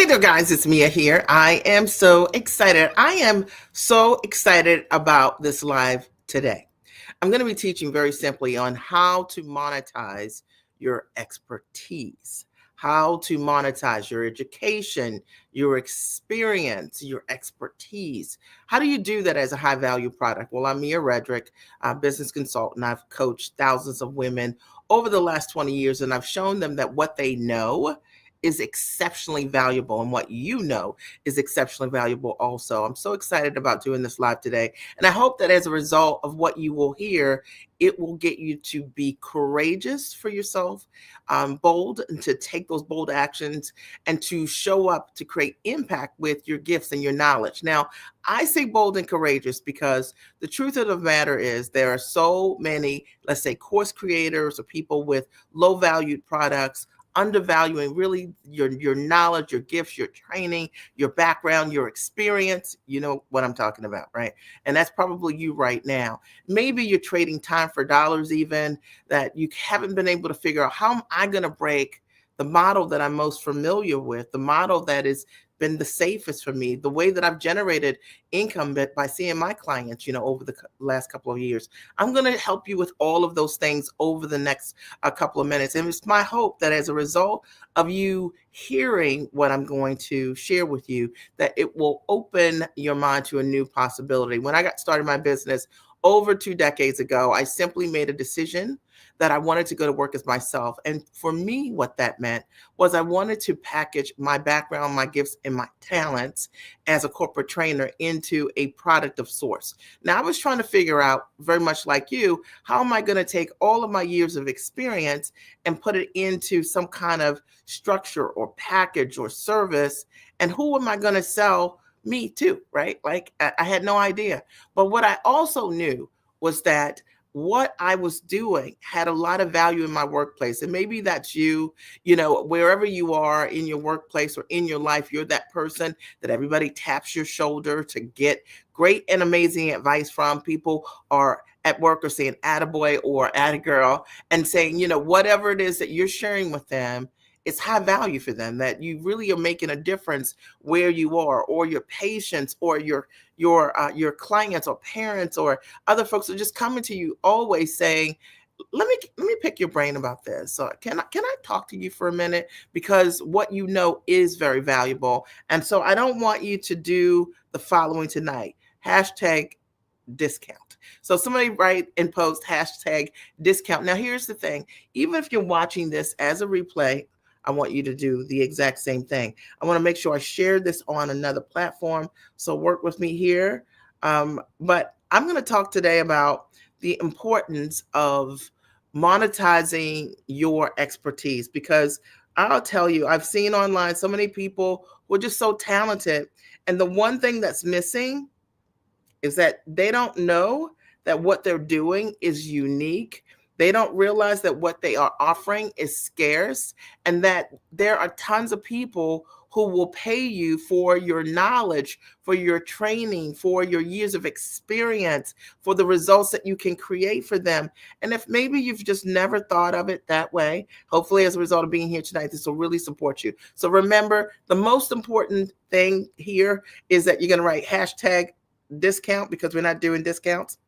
there, guys. It's Mia here. I am so excited. I am so excited about this live today. I'm going to be teaching very simply on how to monetize your expertise, how to monetize your education, your experience, your expertise. How do you do that as a high value product? Well, I'm Mia Redrick, a business consultant. I've coached thousands of women over the last 20 years, and I've shown them that what they know is exceptionally valuable, and what you know is exceptionally valuable also. I'm so excited about doing this live today, and I hope that as a result of what you will hear, it will get you to be courageous for yourself, bold, and to take those bold actions and to show up to create impact with your gifts and your knowledge. Now, I say bold and courageous because the truth of the matter is there are so many, let's say, course creators or people with low valued products undervaluing really your knowledge, your gifts, your training, your background, your experience. You know what I'm talking about, right? And that's probably you right now. Maybe you're trading time for dollars, even that you haven't been able to figure out, how am I going to break the model that I'm most familiar with, the model that has been the safest for me, the way that I've generated income by seeing my clients, over the last couple of years. I'm going to help you with all of those things over the next couple of minutes. And it's my hope that as a result of you hearing what I'm going to share with you, that it will open your mind to a new possibility. When I got started my business over 2 decades ago, I simply made a decision that I wanted to go to work as myself. And for me, what that meant was I wanted to package my background, my gifts, and my talents as a corporate trainer into a product of sorts. Now, I was trying to figure out, very much like you, how am I going to take all of my years of experience and put it into some kind of structure or package or service? And who am I going to sell me to, right? Like, I had no idea. But what I also knew was that what I was doing had a lot of value in my workplace. And maybe that's you, wherever you are in your workplace or in your life, you're that person that everybody taps your shoulder to get great and amazing advice from. People are at work or saying attaboy or attagirl and saying, whatever it is that you're sharing with them, it's high value for them, that you really are making a difference where you are, or your patients, or your clients or parents or other folks are just coming to you always saying, let me pick your brain about this. So can I talk to you for a minute? Because what you know is very valuable. And so I don't want you to do the following tonight. Hashtag discount. So somebody write and post hashtag discount. Now, here's the thing. Even if you're watching this as a replay, I want you to do the exact same thing. I want to make sure I share this on another platform. So work with me here. But I'm going to talk today about the importance of monetizing your expertise, because I'll tell you, I've seen online so many people who are just so talented. And the one thing that's missing is that they don't know that what they're doing is unique. They don't realize that what they are offering is scarce, and that there are tons of people who will pay you for your knowledge, for your training, for your years of experience, for the results that you can create for them. And if maybe you've just never thought of it that way, hopefully as a result of being here tonight, this will really support you. So remember, the most important thing here is that you're going to write hashtag discount, because we're not doing discounts.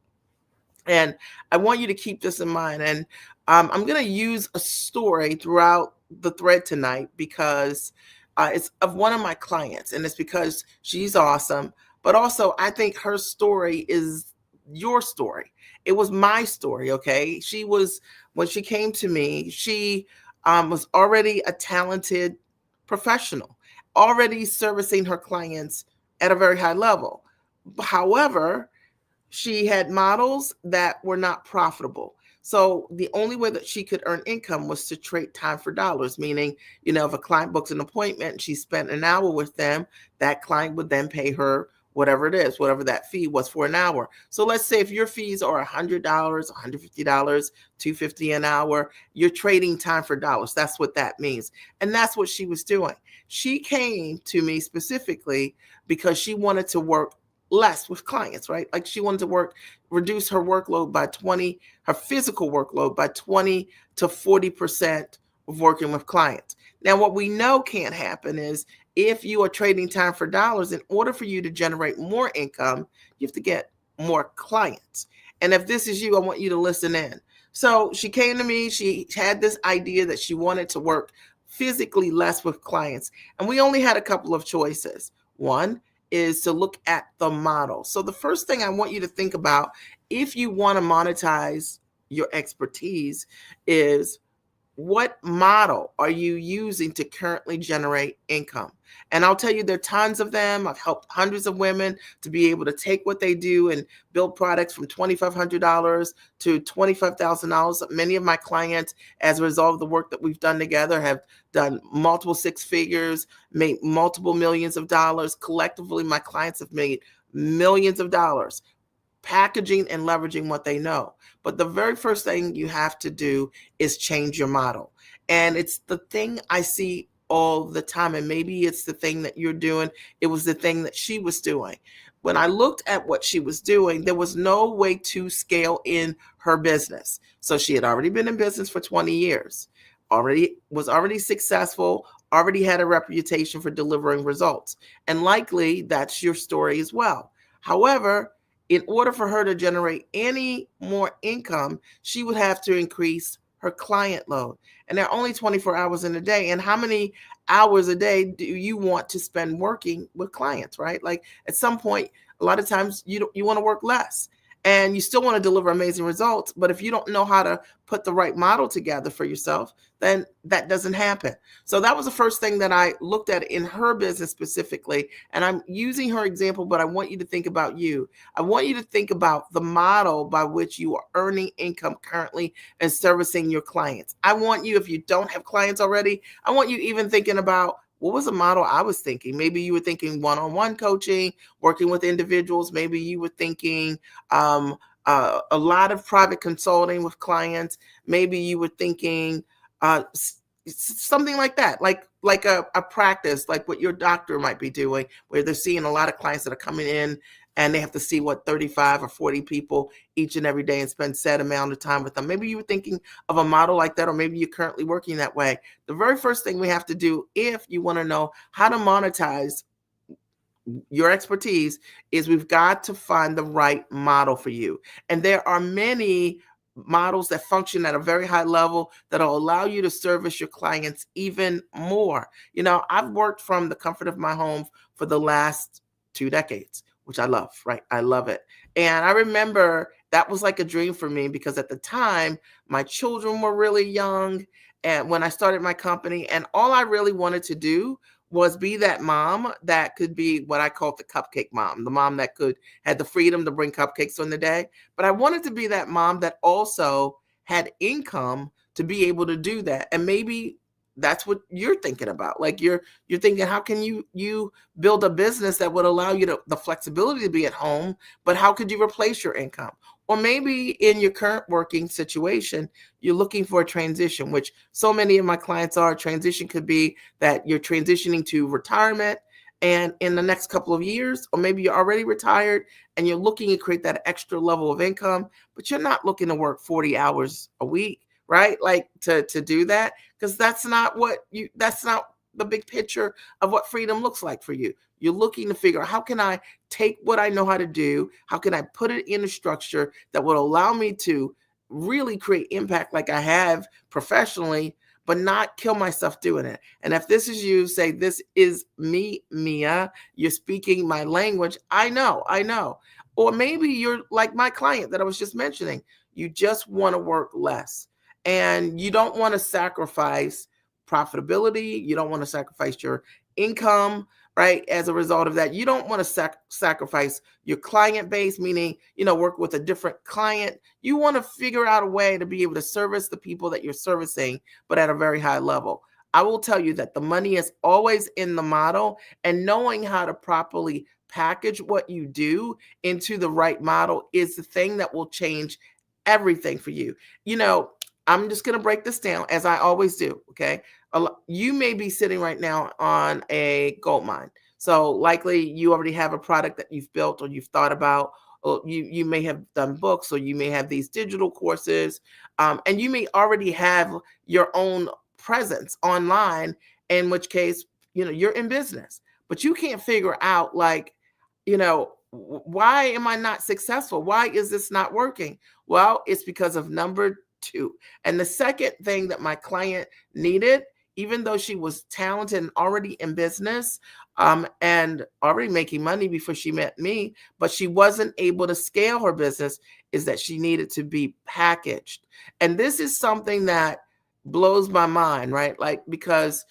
And I want you to keep this in mind. And I'm going to use a story throughout the thread tonight because it's of one of my clients, and it's because she's awesome. But also, I think her story is your story. It was my story, okay? When she came to me, she was already a talented professional, already servicing her clients at a very high level. However, she had models that were not profitable. So the only way that she could earn income was to trade time for dollars, meaning, if a client books an appointment and she spent an hour with them, that client would then pay her whatever it is, whatever that fee was for an hour. So let's say if your fees are $100, $150, $250 an hour, you're trading time for dollars. That's what that means. And that's what she was doing. She came to me specifically because she wanted to work less with clients, right? Like, she wanted to reduce her workload by her physical workload by 20 to 40% of working with clients. Now, what we know can't happen is if you are trading time for dollars, in order for you to generate more income, you have to get more clients. And if this is you, I want you to listen in. So she came to me, she had this idea that she wanted to work physically less with clients. And we only had a couple of choices. One is to look at the model. So the first thing I want you to think about if you want to monetize your expertise is what model are you using to currently generate income? And I'll tell you, there are tons of them. I've helped hundreds of women to be able to take what they do and build products from $2,500 to $25,000. Many of my clients, as a result of the work that we've done together, have done multiple six figures, made multiple millions of dollars. Collectively, my clients have made millions of dollars packaging and leveraging what they know. But the very first thing you have to do is change your model. And it's the thing I see all the time. And maybe it's the thing that you're doing. It was the thing that she was doing. When I looked at what she was doing, there was no way to scale in her business. So she had already been in business for 20 years, already successful, already had a reputation for delivering results. And likely that's your story as well. However, in order for her to generate any more income, she would have to increase her client load. And there are only 24 hours in a day. And how many hours a day do you want to spend working with clients, right? Like at some point, a lot of times you want to work less and you still want to deliver amazing results. But if you don't know how to put the right model together for yourself, then that doesn't happen. So that was the first thing that I looked at in her business specifically. And I'm using her example, but I want you to think about you. I want you to think about the model by which you are earning income currently and servicing your clients. I want you, if you don't have clients already, I want you even thinking about what was the model I was thinking? Maybe you were thinking one-on-one coaching, working with individuals. Maybe you were thinking a lot of private consulting with clients. Maybe you were thinking something like that, like a practice, like what your doctor might be doing, where they're seeing a lot of clients that are coming in and they have to see 35 or 40 people each and every day and spend set amount of time with them. Maybe you were thinking of a model like that, or maybe you're currently working that way. The very first thing we have to do if you want to know how to monetize your expertise is we've got to find the right model for you. And there are many models that function at a very high level that'll allow you to service your clients even more. You know, I've worked from the comfort of my home for the last 2 decades, which I love, right? I love it. And I remember that was like a dream for me because at the time, my children were really young. And when I started my company, and all I really wanted to do was be that mom that could be what I call the cupcake mom, the mom that could had the freedom to bring cupcakes on the day. But I wanted to be that mom that also had income to be able to do that. And maybe that's what you're thinking about. Like you're thinking, how can you build a business that would allow you the flexibility to be at home, but how could you replace your income? Or maybe in your current working situation, you're looking for a transition, which so many of my clients are. Transition could be that you're transitioning to retirement and in the next couple of years, or maybe you're already retired and you're looking to create that extra level of income, but you're not looking to work 40 hours a week, right? Like to do that, because that's not the big picture of what freedom looks like for you. You're looking to figure out, how can I take what I know how to do? How can I put it in a structure that would allow me to really create impact like I have professionally, but not kill myself doing it? And if this is you, say, this is me, Mia. You're speaking my language. I know. Or maybe you're like my client that I was just mentioning. You just want to work less and you don't want to sacrifice profitability. You don't want to sacrifice your income, right? As a result of that, you don't want to sacrifice your client base, meaning, work with a different client. You want to figure out a way to be able to service the people that you're servicing, but at a very high level. I will tell you that the money is always in the model, and knowing how to properly package what you do into the right model is the thing that will change everything for you. I'm just going to break this down as I always do. Okay. You may be sitting right now on a gold mine. So likely you already have a product that you've built or you've thought about, or you may have done books, or you may have these digital courses, and you may already have your own presence online. in which case, you're in business, but you can't figure out, like, why am I not successful? Why is this not working? Well, it's because of number two. And the second thing that my client needed, even though she was talented and already in business, and already making money before she met me, but she wasn't able to scale her business, is that she needed to be packaged. And this is something that blows my mind, right? Like, because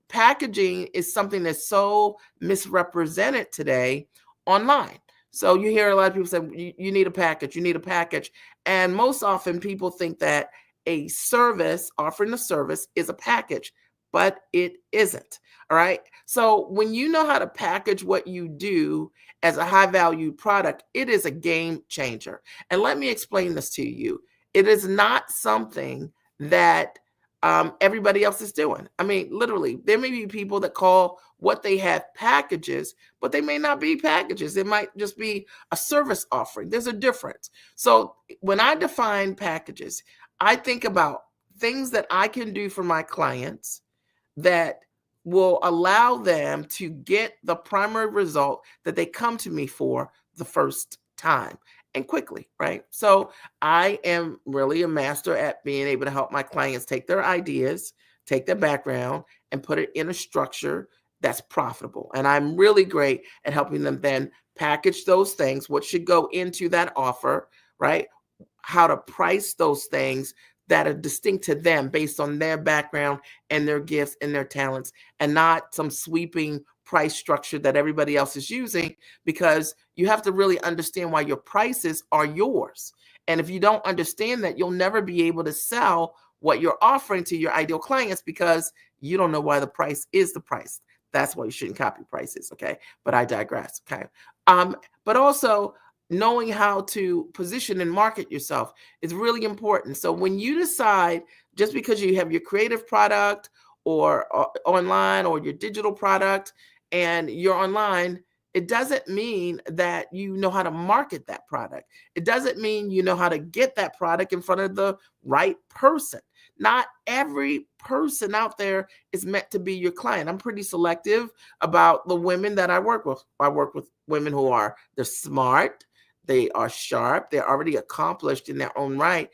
packaging is something that's so misrepresented today online. So you hear a lot of people say, you need a package, you need a package. And most often people think that a service, offering a service, is a package, but it isn't. All right. So when you know how to package what you do as a high value product, it is a game changer. And let me explain this to you. It is not something that everybody else is doing. I mean, literally, there may be people that call what they have packages, but they may not be packages. It might just be a service offering. There's a difference. So when I define packages, I think about things that I can do for my clients that will allow them to get the primary result that they come to me for the first time and quickly, right? So I am really a master at being able to help my clients take their ideas, take their background, and put it in a structure that's profitable. And I'm really great at helping them then package those things, what should go into that offer, right? How to price those things that are distinct to them based on their background and their gifts and their talents, and not some sweeping price structure that everybody else is using, because you have to really understand why your prices are yours. And if you don't understand that, you'll never be able to sell what you're offering to your ideal clients, because you don't know why the price is the price. That's why you shouldn't copy prices, okay? But I digress, okay? But also, knowing how to position and market yourself is really important. So when you decide, just because you have your creative product or online, or your digital product and you're online, it doesn't mean that you know how to market that product. It doesn't mean you know how to get that product in front of the right person. Not every person out there is meant to be your client. I'm pretty selective about the women that I work with. I work with women who they're smart, they are sharp, they're already accomplished in their own right,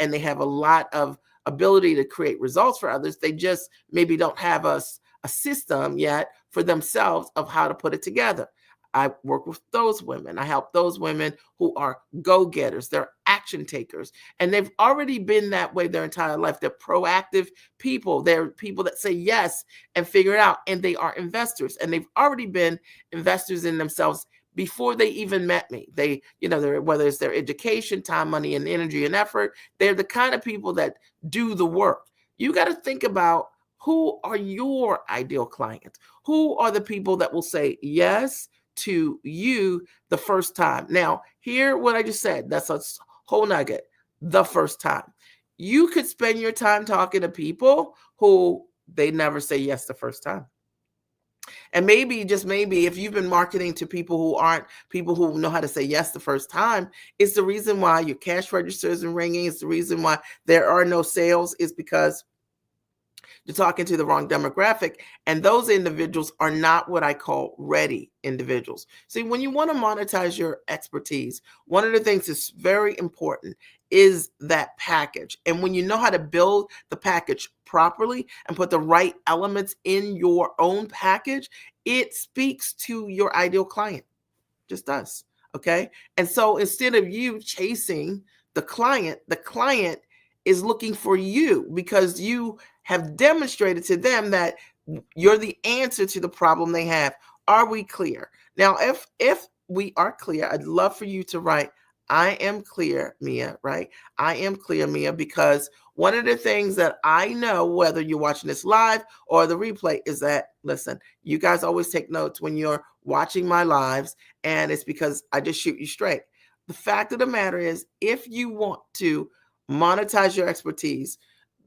and they have a lot of ability to create results for others. They just maybe don't have a system yet for themselves of how to put it together. I work with those women. I help those women who are go-getters. They're action takers. And they've already been that way their entire life. They're proactive people. They're people that say yes and figure it out. And they are investors. And they've already been investors in themselves before they even met me. Whether it's their education, time, money, and energy and effort, they're the kind of people that do the work. You got to think about, who are your ideal clients? Who are the people that will say yes to you the first time? Now, hear what I just said. That's a whole nugget. The first time. You could spend your time talking to people who they never say yes the first time. And maybe, just maybe, if you've been marketing to people who aren't people who know how to say yes the first time, it's the reason why your cash register isn't ringing. It's the reason why there are no sales, is because you're talking to the wrong demographic. And those individuals are not what I call ready individuals. See, when you want to monetize your expertise, one of the things that's very important is that package. And when you know how to build the package properly and put the right elements in your own package, it speaks to your ideal client. Just does. Okay. And so instead of you chasing the client is looking for you, because you have demonstrated to them that you're the answer to the problem they have. Are we clear? Now, if we are clear, I'd love for you to write, I am clear, Mia, right? I am clear, Mia, because one of the things that I know, whether you're watching this live or the replay, is that, listen, you guys always take notes when you're watching my lives, and it's because I just shoot you straight. The fact of the matter is, if you want to monetize your expertise,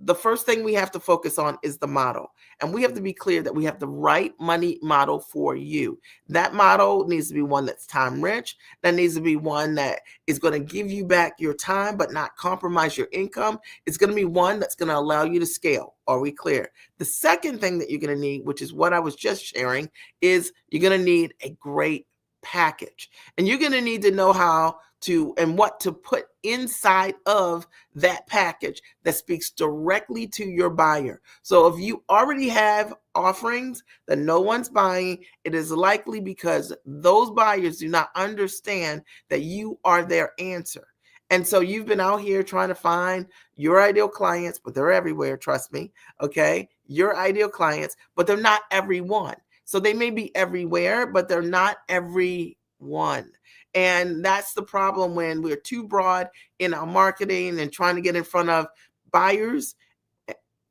the first thing we have to focus on is the model. And we have to be clear that we have the right money model for you. That model needs to be one that's time rich. That needs to be one that is going to give you back your time, but not compromise your income. It's going to be one that's going to allow you to scale. Are we clear? The second thing that you're going to need, which is what I was just sharing, is you're going to need a great package. And you're going to need to know how to and what to put inside of that package that speaks directly to your buyer. So if you already have offerings that no one's buying, it is likely because those buyers do not understand that you are their answer. And so you've been out here trying to find your ideal clients, but they're everywhere, trust me, okay? Your ideal clients, but they're not everyone. So they may be everywhere, but they're not everyone. And that's the problem when we're too broad in our marketing and trying to get in front of buyers.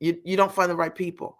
You don't find the right people.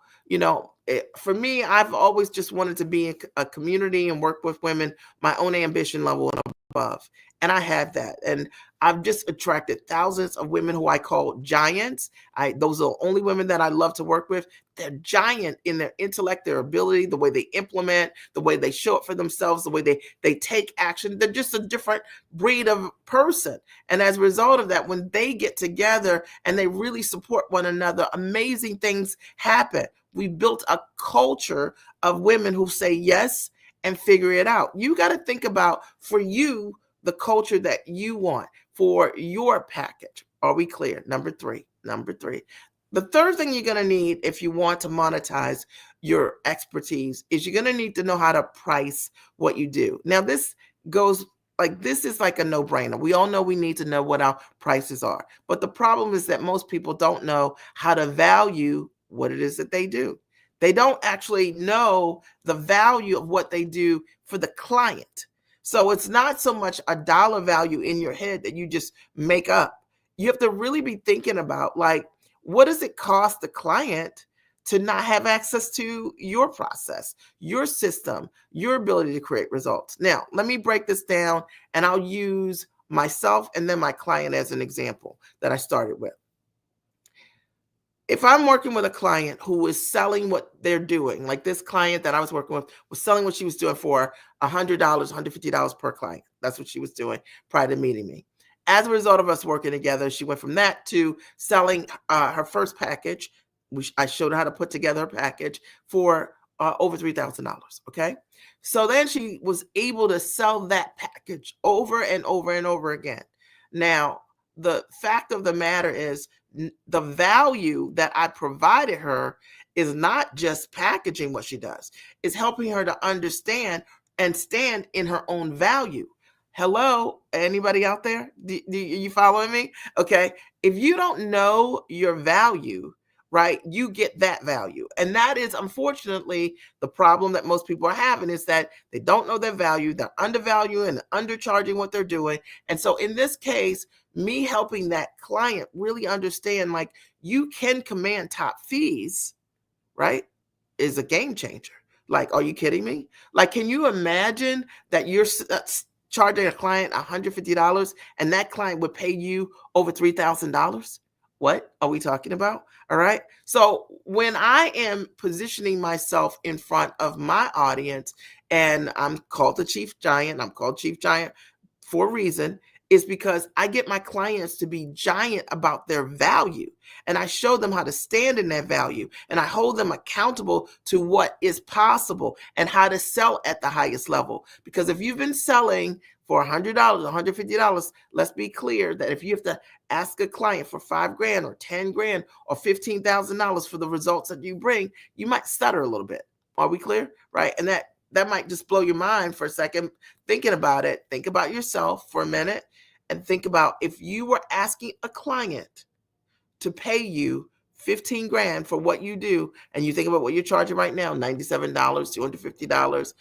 For me, I've always just wanted to be in a community and work with women, my own ambition level and above. And I have that. And I've just attracted thousands of women who I call giants. Those are the only women that I love to work with. They're giant in their intellect, their ability, the way they implement, the way they show up for themselves, the way they take action. They're just a different breed of person. And as a result of that, when they get together and they really support one another, amazing things happen. We built a culture of women who say yes and figure it out. You got to think about, for you, the culture that you want for your package. Are we clear? Number three. The third thing you're going to need if you want to monetize your expertise is you're going to need to know how to price what you do. Now, this is like a no-brainer. We all know we need to know what our prices are. But the problem is that most people don't know how to value what it is that they do. They don't actually know the value of what they do for the client. So it's not so much a dollar value in your head that you just make up. You have to really be thinking about, like, what does it cost the client to not have access to your process, your system, your ability to create results? Now, let me break this down, and I'll use myself and then my client as an example that I started with. If I'm working with a client who is selling what they're doing, like this client that I was working with was selling what she was doing for $100, $150 per client. That's what she was doing prior to meeting me. As a result of us working together, she went from that to selling her first package, which I showed her how to put together a package for over $3,000. Okay. So then she was able to sell that package over and over and over again. Now, the fact of the matter is, the value that I provided her is not just packaging what she does, it's helping her to understand and stand in her own value. Hello, anybody out there? Do you following me? Okay. If you don't know your value, right, you get that value. And that is unfortunately the problem that most people are having, is that they don't know their value. They're undervaluing and undercharging what they're doing. And so in this case, me helping that client really understand, like, you can command top fees, right, is a game changer. Like, are you kidding me? Like, can you imagine that you're charging a client $150 and that client would pay you over $3,000? What are we talking about? All right. So when I am positioning myself in front of my audience, and I'm called the Chief Giant, I'm called Chief Giant for a reason, is because I get my clients to be giant about their value, and I show them how to stand in that value, and I hold them accountable to what is possible and how to sell at the highest level. Because if you've been selling for $100, $150, let's be clear that if you have to ask a client for $5,000 or $10,000 or $15,000 for the results that you bring, you might stutter a little bit. Are we clear? Right? And that might just blow your mind for a second thinking about it. Think about yourself for a minute and think about, if you were asking a client to pay you 15 grand for what you do, and you think about what you're charging right now, $97, $250,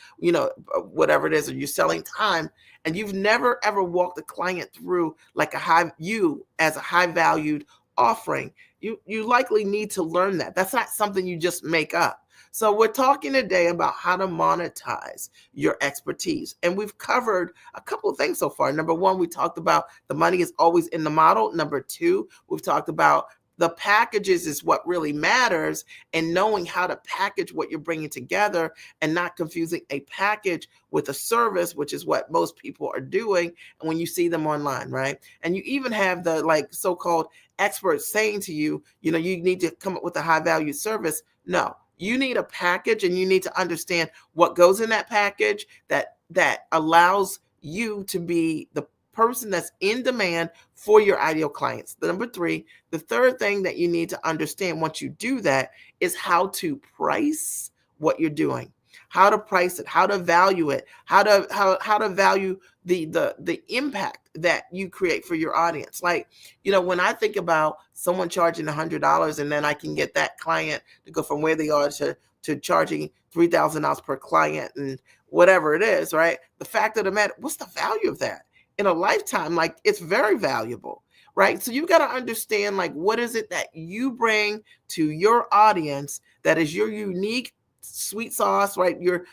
whatever it is, or you're selling time, and you've never ever walked a client through like you as a high valued offering, you likely need to learn that. That's not something you just make up. So we're talking today about how to monetize your expertise. And we've covered a couple of things so far. Number one, we talked about the money is always in the model. Number two, we've talked about The packages is what really matters, and knowing how to package what you're bringing together and not confusing a package with a service, which is what most people are doing when you see them online, right? And you even have the like so-called experts saying to you, you know, you need to come up with a high value service. No, you need a package, and you need to understand what goes in that package that allows you to be the person that's in demand for your ideal clients. The number three, the third thing that you need to understand once you do that is how to price what you're doing, how to price it, how to value it, how to value the impact that you create for your audience. Like, you know, when I think about someone charging $100 and then I can get that client to go from where they are to charging $3,000 per client and whatever it is, right? The fact of the matter, what's the value of that in a lifetime? Like, it's very valuable, right? So you got to understand, like, what is it that you bring to your audience that is your unique sweet sauce, right? Your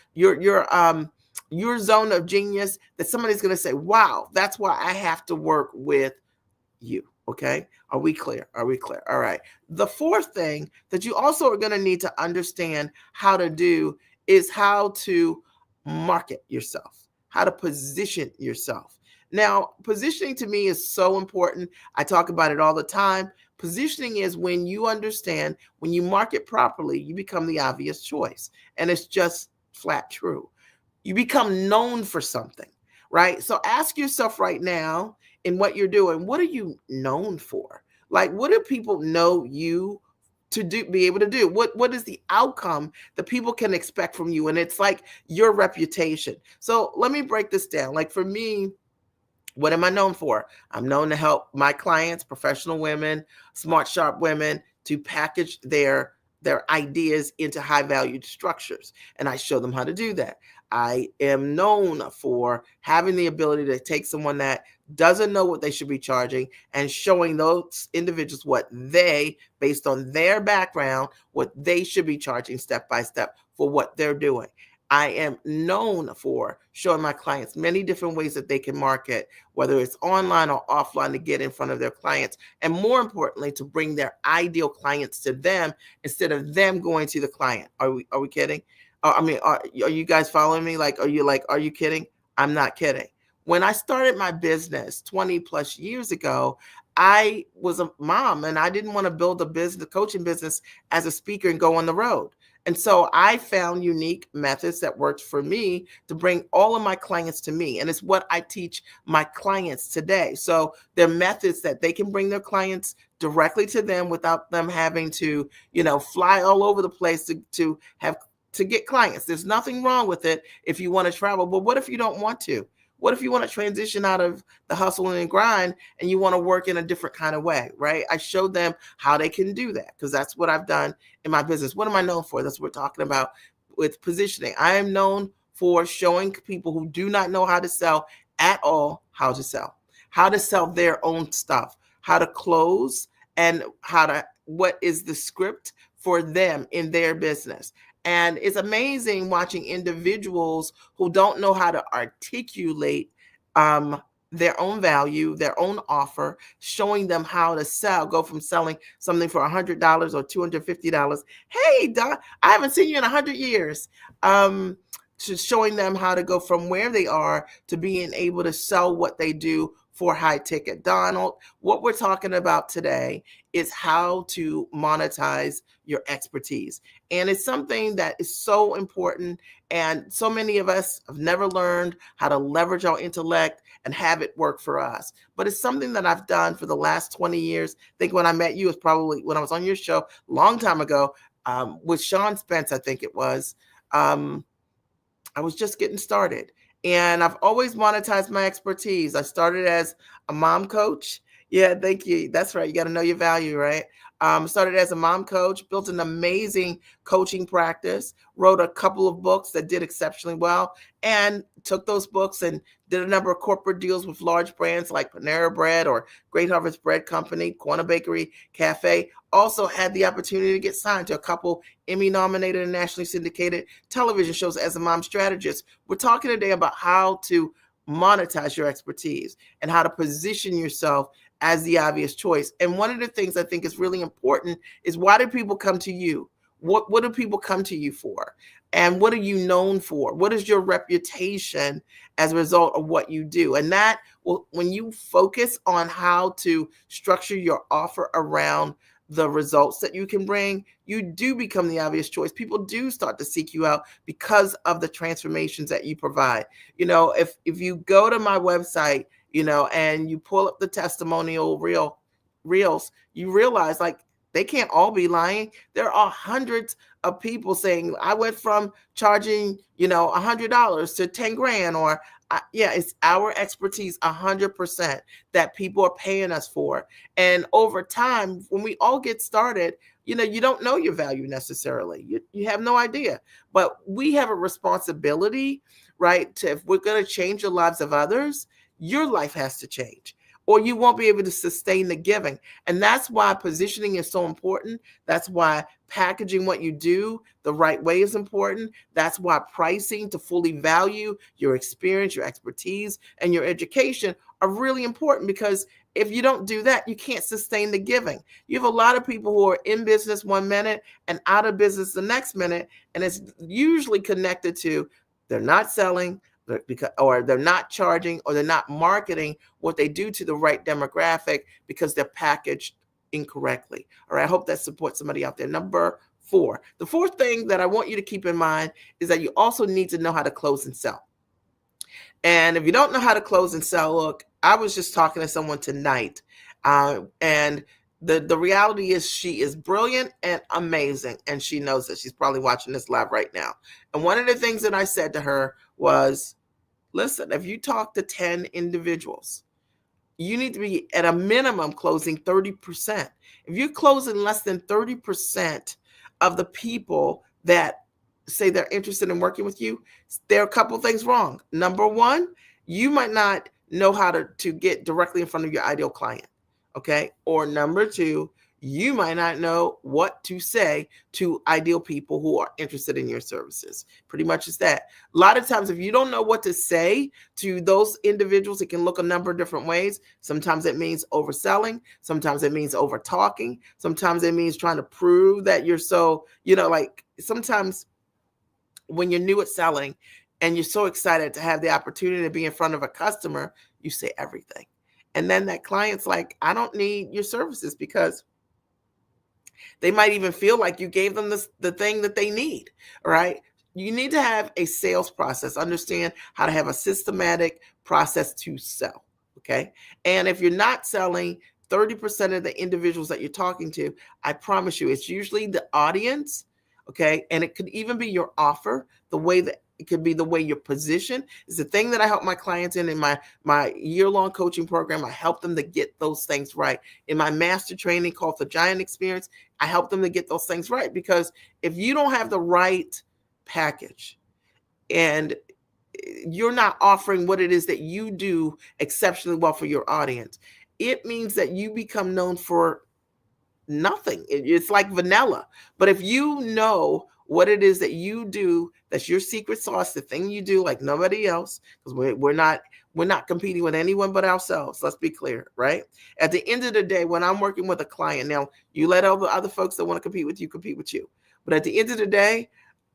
zone of genius that somebody's going to say, wow, that's why I have to work with you. Okay. Are we clear? Are we clear? All right. The fourth thing that you also are going to need to understand how to do is how to market yourself, how to position yourself. Now, positioning to me is so important. I talk about it all the time. Positioning is when you understand, when you market properly, you become the obvious choice. And it's just flat true. You become known for something, right? So ask yourself right now in what you're doing, what are you known for? Like, what do people know you to do, be able to do? What is the outcome that people can expect from you? And it's like your reputation. So let me break this down. Like for me, what am I known for? I'm known to help my clients, professional women, smart, sharp women, to package their ideas into high valued structures. And I show them how to do that. I am known for having the ability to take someone that doesn't know what they should be charging and showing those individuals what they, based on their background, what they should be charging step by step for what they're doing. I am known for showing my clients many different ways that they can market, whether it's online or offline, to get in front of their clients. And more importantly, to bring their ideal clients to them instead of them going to the client. Are we kidding? I mean, are you guys following me? Like, are you kidding? I'm not kidding. When I started my business 20 plus years ago, I was a mom and I didn't want to build a business, coaching business as a speaker and go on the road. And so I found unique methods that worked for me to bring all of my clients to me. And it's what I teach my clients today. So they're methods that they can bring their clients directly to them without them having to, you know, fly all over the place to get clients. There's nothing wrong with it if you want to travel. But what if you don't want to? What if you want to transition out of the hustle and grind and you want to work in a different kind of way, right? I showed them how they can do that because that's what I've done in my business. What am I known for? That's what we're talking about with positioning. I am known for showing people who do not know how to sell at all how to sell their own stuff, how to close, and what is the script for them in their business. And it's amazing watching individuals who don't know how to articulate their own value, their own offer, showing them how to sell, go from selling something for $100 or $250. Hey, Don, I haven't seen you in 100 years. To showing them how to go from where they are to being able to sell what they do for high ticket. Donald, what we're talking about today is how to monetize your expertise. And it's something that is so important. And so many of us have never learned how to leverage our intellect and have it work for us. But it's something that I've done for the last 20 years. I think when I met you was probably when I was on your show a long time ago with Sean Spence, I think it was. I was just getting started. And I've always monetized my expertise. I started as a mom coach. Yeah, thank you. That's right. You got to know your value, right? Started as a mom coach, built an amazing coaching practice, wrote a couple of books that did exceptionally well, and took those books and did a number of corporate deals with large brands like Panera Bread or Great Harvest Bread Company, Corner Bakery Cafe. Also had the opportunity to get signed to a couple Emmy-nominated and nationally syndicated television shows as a mom strategist. We're talking today about how to monetize your expertise and how to position yourself as the obvious choice. And one of the things I think is really important is, why do people come to you? What do people come to you for? And what are you known for? What is your reputation as a result of what you do? And that will, when you focus on how to structure your offer around the results that you can bring, you do become the obvious choice. People do start to seek you out because of the transformations that you provide. If you go to my website, and you pull up the testimonial reels, you realize, like, they can't all be lying. There are hundreds of people saying, I went from charging, $100 to 10 grand, or yeah, it's our expertise 100% that people are paying us for. And over time, when we all get started, you don't know your value necessarily. You have no idea. But we have a responsibility, right? If we're going to change the lives of others, your life has to change, or you won't be able to sustain the giving. And that's why positioning is so important. That's why packaging what you do the right way is important. That's why pricing to fully value your experience, your expertise, and your education are really important, because if you don't do that, you can't sustain the giving. You have a lot of people who are in business one minute and out of business the next minute, and it's usually connected to they're not selling, or they're not charging, or they're not marketing what they do to the right demographic, because they're packaged incorrectly. All right, I hope that supports somebody out there. Number 4, the fourth thing that I want you to keep in mind is that you also need to know how to close and sell. And if you don't know how to close and sell, look, I was just talking to someone tonight, and the reality is, she is brilliant and amazing, and she knows that. She's probably watching this live right now. And one of the things that I said to her was, listen, if you talk to 10 individuals, you need to be at a minimum closing 30%. If you're closing less than 30% of the people that say they're interested in working with you, there are a couple things wrong. Number one, you might not know how to get directly in front of your ideal client. Okay. Or number two, you might not know what to say to ideal people who are interested in your services. Pretty much is that. A lot of times, if you don't know what to say to those individuals, it can look a number of different ways. Sometimes it means overselling. Sometimes it means over talking. Sometimes it means trying to prove that you're so, like, sometimes when you're new at selling and you're so excited to have the opportunity to be in front of a customer, you say everything. And then that client's like, I don't need your services, because they might even feel like you gave them the thing that they need, right? You need to have a sales process, understand how to have a systematic process to sell, okay? And if you're not selling 30% of the individuals that you're talking to, I promise you, it's usually the audience, okay? And it could even be your offer, the way that it could be the way you're positioned. It's the thing that I help my clients in my year-long coaching program. I help them to get those things right. In my master training called the Giant Experience, I help them to get those things right, because if you don't have the right package and you're not offering what it is that you do exceptionally well for your audience, it means that you become known for nothing. It's like vanilla. But if you know what it is that you do, that's your secret sauce, the thing you do like nobody else, because we're not competing with anyone but ourselves. Let's be clear, right? At the end of the day, when I'm working with a client, now you let all the other folks that want to compete with you. But at the end of the day,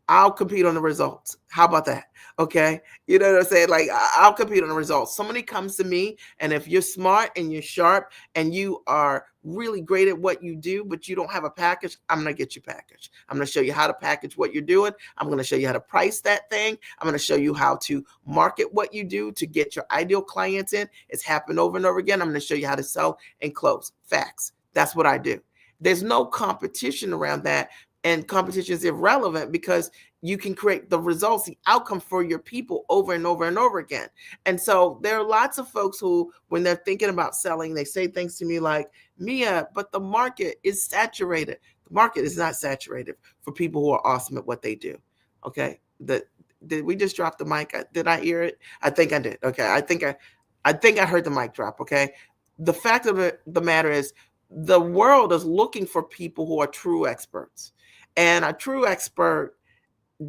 I'll compete on the results. How about that? Okay. You know what I'm saying? Like, I'll compete on the results. Somebody comes to me, and if you're smart and you're sharp and you are really great at what you do, but you don't have a package, I'm going to get you packaged. I'm going to show you how to package what you're doing. I'm going to show you how to price that thing. I'm going to show you how to market what you do to get your ideal clients in. It's happened over and over again. I'm going to show you how to sell and close. Facts. That's what I do. There's no competition around that. And competition is irrelevant, because you can create the results, the outcome for your people over and over and over again. And so there are lots of folks who, when they're thinking about selling, they say things to me like, Mia, but the market is saturated. The market is not saturated for people who are awesome at what they do. Okay. Did we just drop the mic? Did I hear it? I think I did. Okay. I think I heard the mic drop. Okay. The fact of the matter is, the world is looking for people who are true experts. And a true expert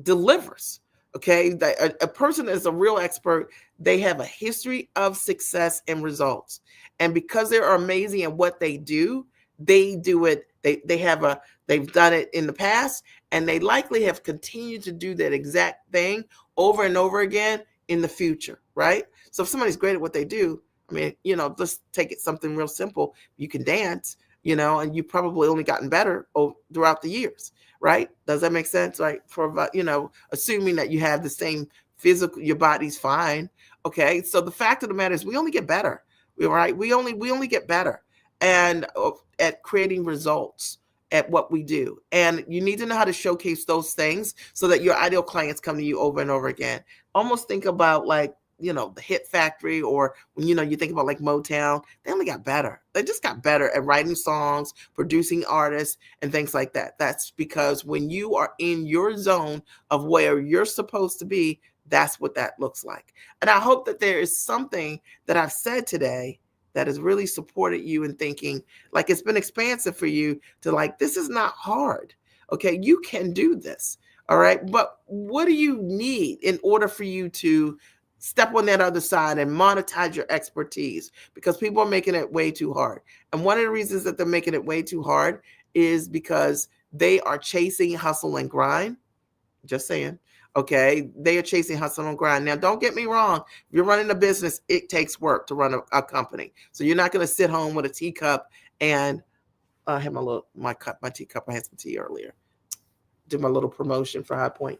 delivers. Okay, a person is a real expert. They have a history of success and results, and because they're amazing at what they do it. They've done it in the past, and they likely have continued to do that exact thing over and over again in the future, right? So if somebody's great at what they do, I mean, let's take it something real simple. You can dance, and you probably only gotten better throughout the years, right? Does that make sense? Right? For assuming that you have the same physical, your body's fine. Okay. So the fact of the matter is, we only get better. Right? We only get better, and at creating results at what we do. And you need to know how to showcase those things so that your ideal clients come to you over and over again. Almost think about like, the Hit Factory, or when you think about like Motown. They only got better. They just got better at writing songs, producing artists, and things like that. That's because when you are in your zone of where you're supposed to be, that's what that looks like. And I hope that there is something that I've said today that has really supported you in thinking, like, it's been expansive for you to like, this is not hard. Okay, you can do this. All right. But what do you need in order for you to step on that other side and monetize your expertise? Because people are making it way too hard. And one of the reasons that they're making it way too hard is because they are chasing hustle and grind. Just saying. Okay. They are chasing hustle and grind. Now, don't get me wrong. If you're running a business, it takes work to run a company. So you're not going to sit home with a teacup and I had my teacup. I had some tea earlier. Do my little promotion for High Point.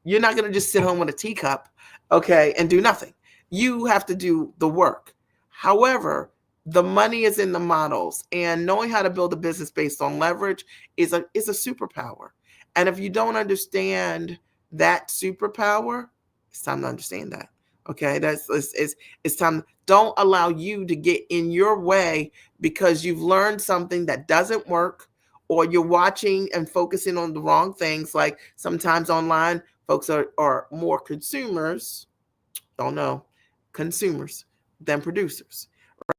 You're not going to just sit home with a teacup, okay, and do nothing. You have to do the work. However, the money is in the models, and knowing how to build a business based on leverage is a superpower. And if you don't understand that superpower, it's time to understand that. Okay, it's time. Don't allow you to get in your way because you've learned something that doesn't work, or you're watching and focusing on the wrong things. Like sometimes online, folks are more consumers, don't know, consumers than producers,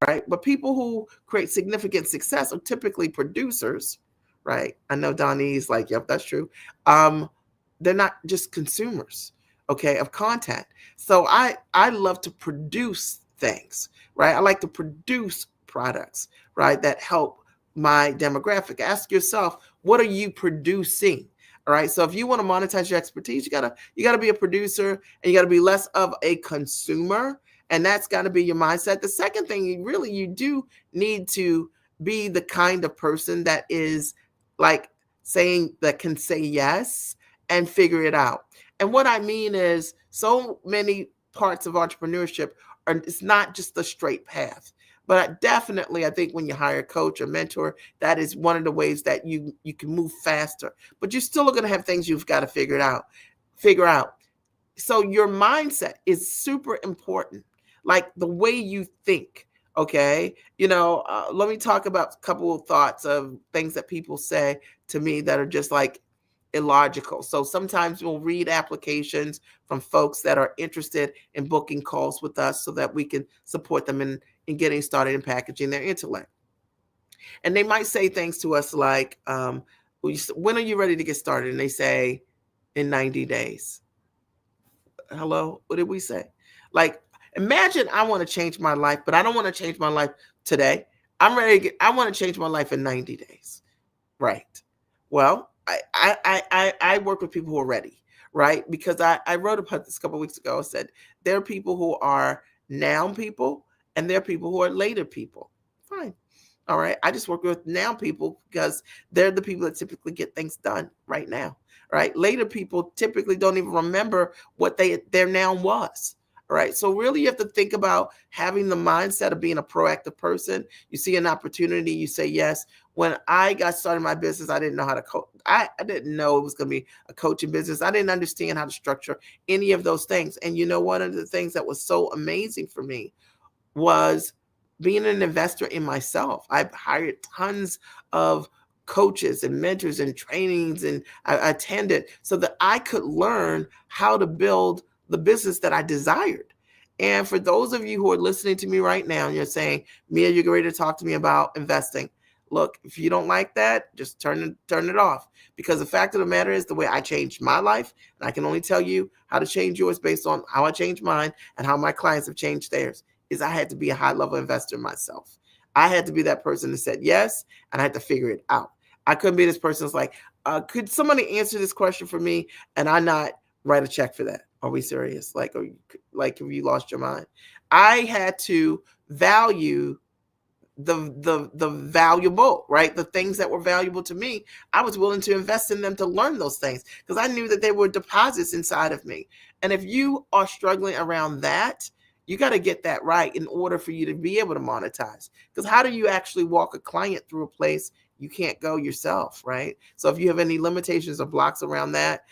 right? But people who create significant success are typically producers, right? I know Donnie's like, yep, that's true. They're not just consumers, okay, of content. So I love to produce things, right? I like to produce products, right, that help my demographic. Ask yourself, what are you producing? All right. So if you want to monetize your expertise, you gotta be a producer, and you gotta be less of a consumer. And that's gotta be your mindset. The second thing, you do need to be the kind of person that is like that can say yes and figure it out. And what I mean is, so many parts of entrepreneurship it's not just a straight path. But definitely, I think when you hire a coach or mentor, that is one of the ways that you can move faster. But you're still going to have things you've got to figure out. Figure out. So your mindset is super important, like the way you think. Okay, let me talk about a couple of thoughts of things that people say to me that are just like illogical. So sometimes we'll read applications from folks that are interested in booking calls with us so that we can support them in getting started in packaging their intellect. And they might say things to us like, when are you ready to get started? And they say, in 90 days. Hello? What did we say? Like, imagine I want to change my life, but I don't want to change my life today. I want to change my life in 90 days. Right. Well, I work with people who are ready, right? Because I wrote about this a couple of weeks ago. I said there are people who are now people, and there are people who are later people. Fine. All right. I just work with now people because they're the people that typically get things done right now. Right. Later people typically don't even remember what their now was. All right. So really you have to think about having the mindset of being a proactive person. You see an opportunity, you say yes. When I got started in my business, I didn't know how to coach. I didn't know it was going to be a coaching business. I didn't understand how to structure any of those things. And one of the things that was so amazing for me was being an investor in myself. I've hired tons of coaches and mentors and trainings, and I attended so that I could learn how to build the business that I desired. And for those of you who are listening to me right now, and you're saying, Mia, you're ready to talk to me about investing. look, if you don't like that, just turn it off. Because the fact of the matter is, the way I changed my life, and I can only tell you how to change yours based on how I changed mine and how my clients have changed theirs, is I had to be a high level investor myself. I had to be that person that said yes, and I had to figure it out. I couldn't be this person that's like, could somebody answer this question for me, and I not write a check for that? Are we serious? Like, have you lost your mind? I had to value the valuable, right? The things that were valuable to me, I was willing to invest in them to learn those things because I knew that they were deposits inside of me. And if you are struggling around that, you got to get that right in order for you to be able to monetize. Because how do you actually walk a client through a place you can't go yourself, right? So if you have any limitations or blocks around that,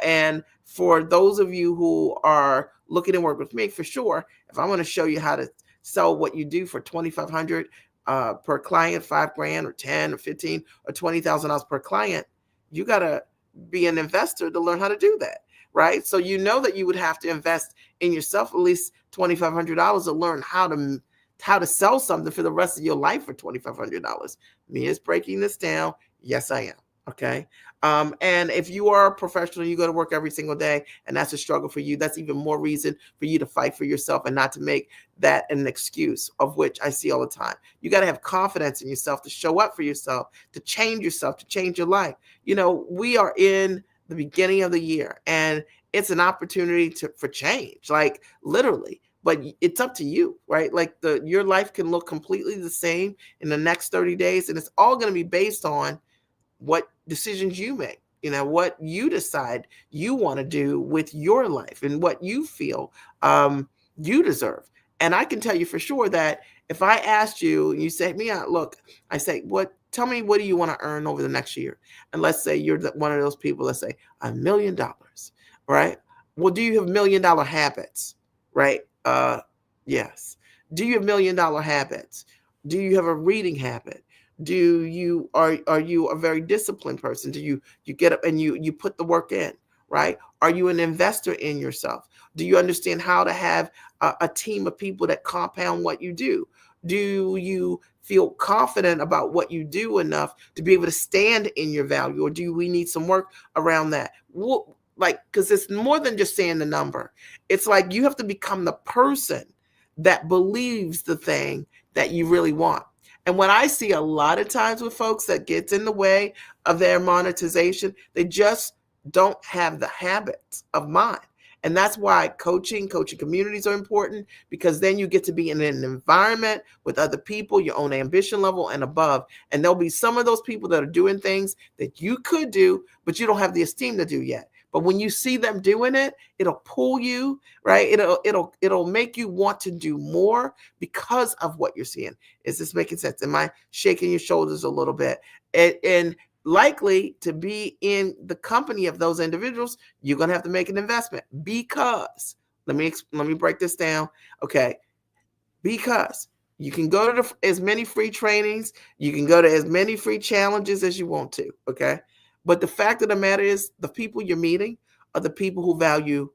and for those of you who are looking to work with me, for sure, if I want to show you how to sell what you do for 2,500 per client, 5 grand or 10 or 15 or $20,000 per client, you got to be an investor to learn how to do that, right? So that you would have to invest in yourself at least $2,500 to learn how to sell something for the rest of your life for $2,500. Me is breaking this down. Yes, I am. Okay. And if you are a professional, you go to work every single day, and that's a struggle for you, that's even more reason for you to fight for yourself and not to make that an excuse, of which I see all the time. You got to have confidence in yourself to show up for yourself, to change yourself, to change your life. We are in the beginning of the year, and it's an opportunity for change, like literally. But it's up to you, right? Like your life can look completely the same in the next 30 days, and it's all going to be based on what decisions you make, what you decide you want to do with your life and what you feel you deserve. And I can tell you for sure that if I asked you and you say, Mia, look, I say, tell me, what do you want to earn over the next year? And let's say you're one of those people that say $1 million, right? Well, do you have $1 million habits, right? Yes. Do you have $1 million habits? Do you have a reading habit? Are you a very disciplined person? Do you get up and you put the work in, right? Are you an investor in yourself? Do you understand how to have a team of people that compound what you do? Do you feel confident about what you do enough to be able to stand in your value, or do we need some work around that? Because it's more than just saying the number. It's like you have to become the person that believes the thing that you really want. And what I see a lot of times with folks that gets in the way of their monetization, they just don't have the habits of mind. And that's why coaching communities are important, because then you get to be in an environment with other people, your own ambition level and above. And there'll be some of those people that are doing things that you could do, but you don't have the esteem to do yet. But when you see them doing it, it'll pull you, right? It'll make you want to do more because of what you're seeing. Is this making sense? Am I shaking your shoulders a little bit? And likely to be in the company of those individuals, you're going to have to make an investment, because let me break this down. Okay. Because you can go to as many free trainings, you can go to as many free challenges as you want to. Okay. But the fact of the matter is, the people you're meeting are the people who value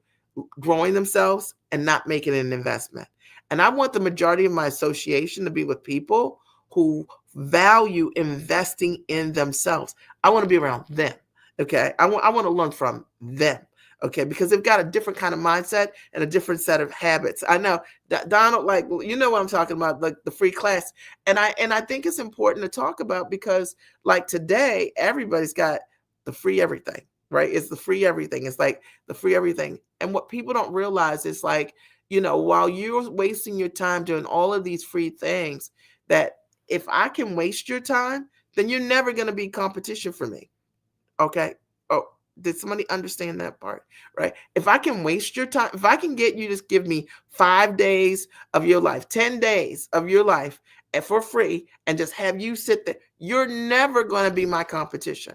growing themselves and not making an investment. And I want the majority of my association to be with people who value investing in themselves. I want to be around them. Okay. I want to learn from them. Okay. Because they've got a different kind of mindset and a different set of habits. I know that Donald, like, you know what I'm talking about, like the free class. And I think it's important to talk about, because like today, everybody's got the free everything, right? It's the free everything. It's like the free everything. And what people don't realize is, like, while you're wasting your time doing all of these free things, that if I can waste your time, then you're never going to be competition for me. Okay. Oh, did somebody understand that part? Right. If I can waste your time, if I can get you to give me 5 days of your life, 10 days of your life and for free, and just have you sit there, you're never going to be my competition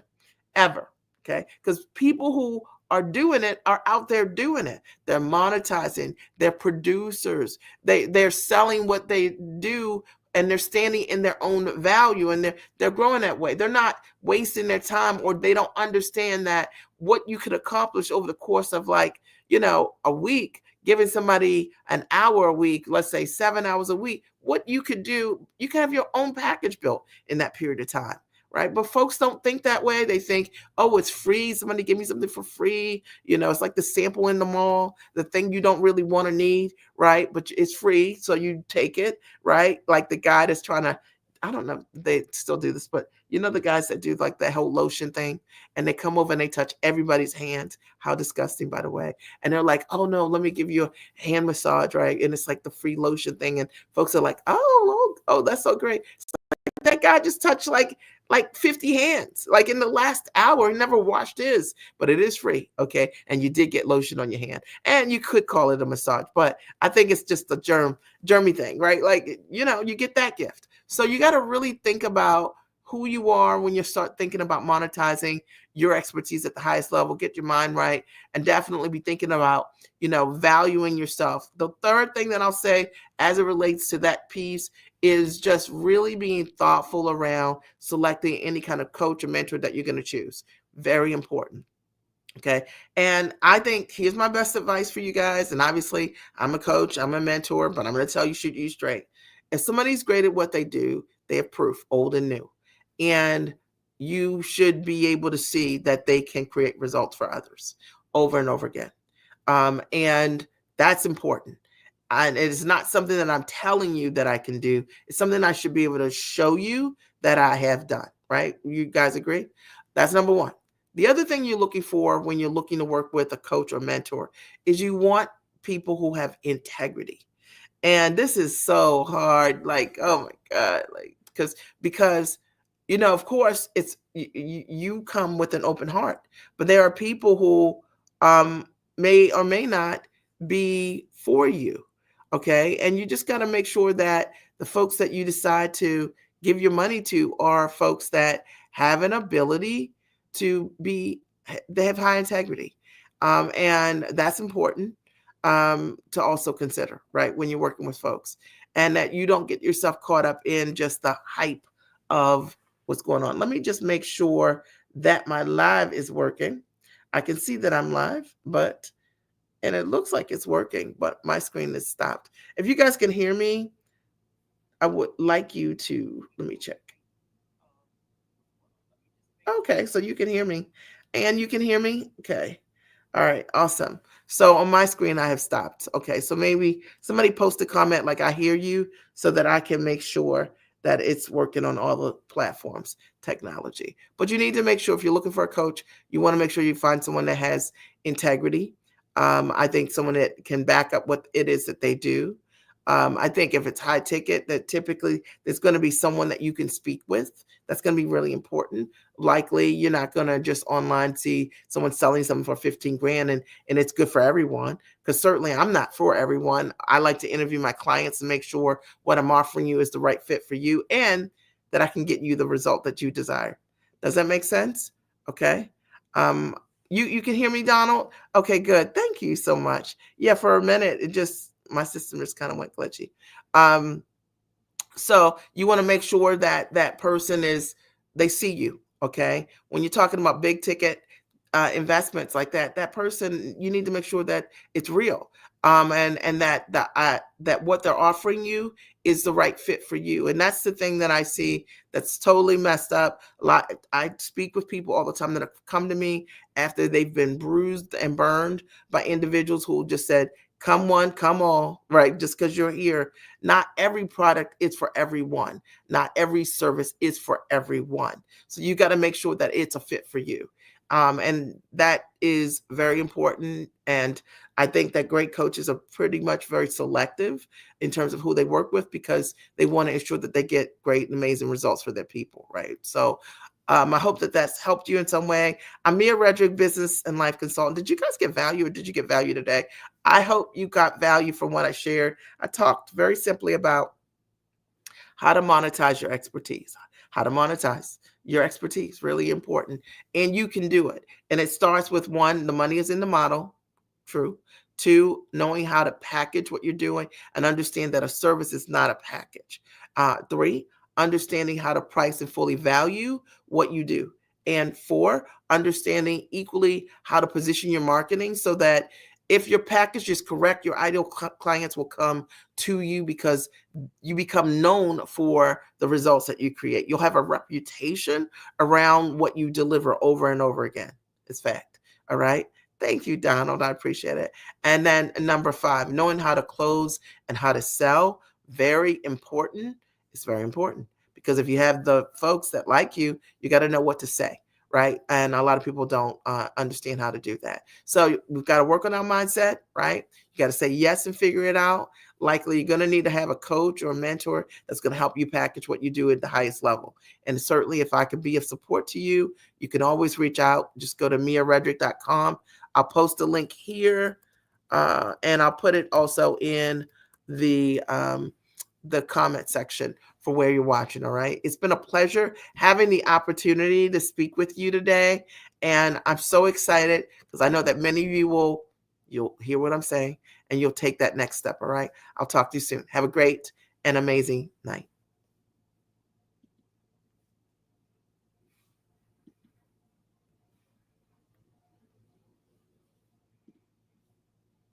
ever. Okay. Because people who are doing it are out there doing it. They're monetizing, they're producers, they're selling what they do, and they're standing in their own value, and they're growing that way. They're not wasting their time, or they don't understand that what you could accomplish over the course of, like, a week, giving somebody an hour a week, let's say 7 hours a week, what you could do, you can have your own package built in that period of time. Right. But folks don't think that way. They think, oh, it's free. Somebody give me something for free. It's like the sample in the mall, the thing you don't really want to need. Right. But it's free. So you take it. Right. Like the guy that's trying to, I don't know if they still do this, but the guys that do like that whole lotion thing, and they come over and they touch everybody's hands. How disgusting, by the way. And they're like, oh no, let me give you a hand massage, right? And it's like the free lotion thing. And folks are like, oh, that's so great. That guy just touched like 50 hands, like in the last hour. He never washed his, but it is free. Okay. And you did get lotion on your hand, and you could call it a massage, but I think it's just a germy thing, right? Like, you get that gift. So you got to really think about who you are when you start thinking about monetizing your expertise at the highest level. Get your mind right, and definitely be thinking about, valuing yourself. The third thing that I'll say as it relates to that piece is just really being thoughtful around selecting any kind of coach or mentor that you're going to choose. Very important. Okay. And I think here's my best advice for you guys. And obviously, I'm a coach, I'm a mentor, but I'm going to tell you, shoot you straight. If somebody's great at what they do, they have proof, old and new. And you should be able to see that they can create results for others over and over again. And that's important. And it is not something that I'm telling you that I can do. It's something I should be able to show you that I have done, right? You guys agree? That's number one. The other thing you're looking for when you're looking to work with a coach or mentor is you want people who have integrity. And this is so hard. Like, oh my God, like, because of course, it's you come with an open heart, but there are people who may or may not be for you. Okay. And you just got to make sure that the folks that you decide to give your money to are folks that have an ability they have high integrity. And that's important to also consider, right, when you're working with folks, and that you don't get yourself caught up in just the hype of what's going on. Let me just make sure that my live is working. I can see that I'm live, and it looks like it's working, but my screen is stopped. If you guys can hear me, I would like you to, let me check. Okay, so you can hear me, and you can hear me. Okay. All right, awesome. So on my screen, I have stopped. Okay, so maybe somebody post a comment like I hear you, so that I can make sure that it's working on all the platforms, technology. But you need to make sure, if you're looking for a coach, you want to make sure you find someone that has integrity. I think someone that can back up what it is that they do. I think if it's high ticket, that typically there's going to be someone that you can speak with. That's going to be really important. Likely, you're not going to just online see someone selling something for 15 grand and it's good for everyone. Because certainly I'm not for everyone. I like to interview my clients and make sure what I'm offering you is the right fit for you, and that I can get you the result that you desire. Does that make sense? Okay. You can hear me, Donald? Okay, good. Thank you so much. Yeah, for a minute, my system just kind of went glitchy. So you want to make sure that that person they see you. Okay. When you're talking about big ticket investments like that person, you need to make sure that it's real. And that what they're offering you is the right fit for you. And that's the thing that I see that's totally messed up. I speak with people all the time that have come to me after they've been bruised and burned by individuals who just said, come one, come all, right? Just because you're here. Not every product is for everyone. Not every service is for everyone. So you got to make sure that it's a fit for you. And that is very important. And I think that great coaches are pretty much very selective in terms of who they work with, because they want to ensure that they get great and amazing results for their people, right? So I hope that that's helped you in some way. I'm Mia Redrick, business and life consultant. Did you guys get value, or did you get value today? I hope you got value from what I shared. I talked very simply about how to monetize your expertise, how to monetize your expertise, really important. And you can do it. And it starts with, one, the money is in the model. True. Two, knowing how to package what you're doing and understand that a service is not a package. Three, understanding how to price and fully value what you do. And four, understanding equally how to position your marketing so that If your package is correct, your ideal clients will come to you because you become known for the results that you create. You'll have a reputation around what you deliver over and over again. It's fact. All right. Thank you, Donald. I appreciate it. And then number 5, knowing how to close and how to sell. Very important. It's very important because if you have the folks that like you got to know what to say, right? And a lot of people don't understand how to do that. So we've got to work on our mindset, right? You got to say yes and figure it out. Likely you're going to need to have a coach or a mentor that's going to help you package what you do at the highest level. And certainly if I could be of support to you, you can always reach out. Just go to miaredrick.com. I'll post a link here and I'll put it also in the comment section for where you're watching. All right. It's been a pleasure having the opportunity to speak with you today. And I'm so excited because I know that many of you you'll hear what I'm saying and you'll take that next step. All right. I'll talk to you soon. Have a great and amazing night.